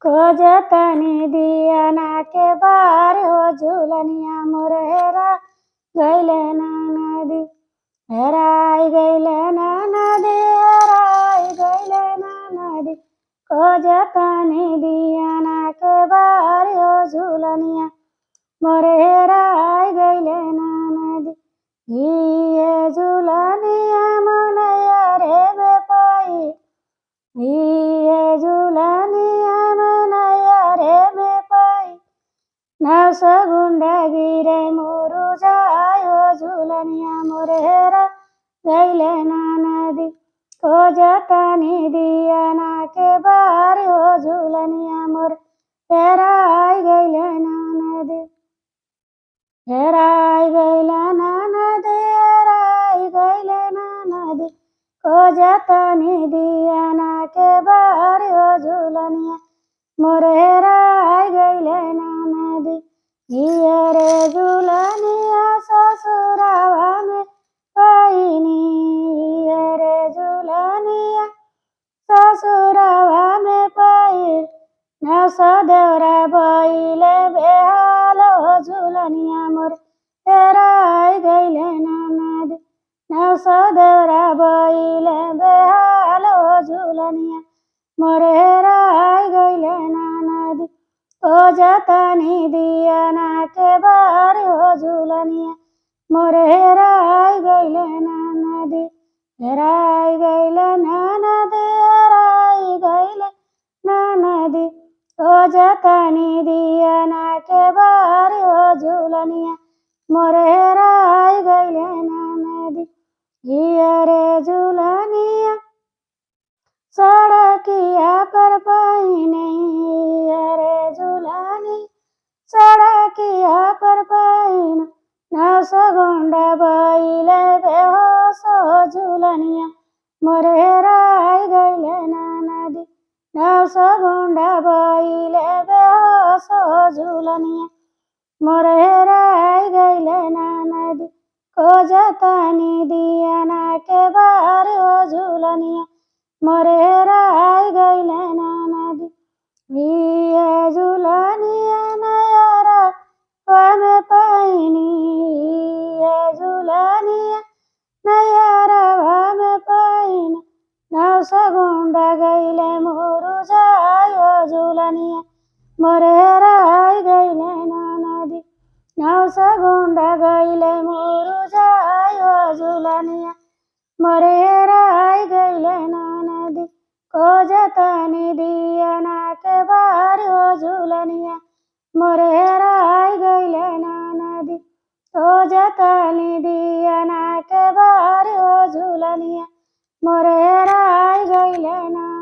खोजतनी दियाना के बार हो झूलनिया मोर हेरा गैले ना नदी। हेराई गैले ना नदी, हेराई गैले ना नदी। खोजतनी दियाना के बार हो झूलनिया मोर हेराई गैले ना नदी। ये झूलनिया मनैया रे बेपाई, ये झूलनिया मनैया रे बेपाई। नस गुंडा गिरे मोरू जायो झूलनिया मोर हेरा गैले ना नदी। खोजतनी दियाना के बार हो झूलनिया मोर हेराई गैले ना नदी। हेराई गैले ना नदी, हेराई गैले ना नदी। खोजतनी दियाना के बार हो झूलनिया मोर हेराई गैले ना नदी। रे झूलनिया ससुरावा में पाइनी, रे झूलनिया ससुरावा में पाई। नस देवरा बइले बेहाल हो झूलनिया मोर हेराई गैले ना नदी। नस देवरा बइले बेहाल हो झूलनिया मोर हेराई गैले ना नदी। खोजतनी दियाना के बार हो झूलनिया मोर हेराई गैले ना नदी। हेराई गैले ना नदी, हेराई गैले ना नदी। खोजतनी दियाना के बार हो झूलनिया मोर हेराई गैले ना नदी। रे झूलनिया सड़किया पर पाई नहीं, रे झूलनी सड़किया पर पाई। नस गुंडा बइले बेहोश हो झूलनिया मोर हेराई गैले ना नदी। नस गुंडा बइले बेहोश हो झूलनिया मोर हेराई गैले ना नदी। खोजतनी दियाना के बार हो झूलनिया मोर हेराई गैले ना नदी। ये झूलनिया नयरा में पाइनी, ये झूलनिया नयरा में पाइन। नस गुंडा गैले मोरू जायो झूलनिया मोर हेराई गैले ना नदी। नस गुंडा गैले मोरू जायो झूलनिया मोर हेराई गैले ना नदी। खोजतनी दियाना के बार हो झूलनिया मोर हेराई गैले ना नदी। खोजतनी दियाना के बार हो झूलनिया मोर हेराई गैले ना।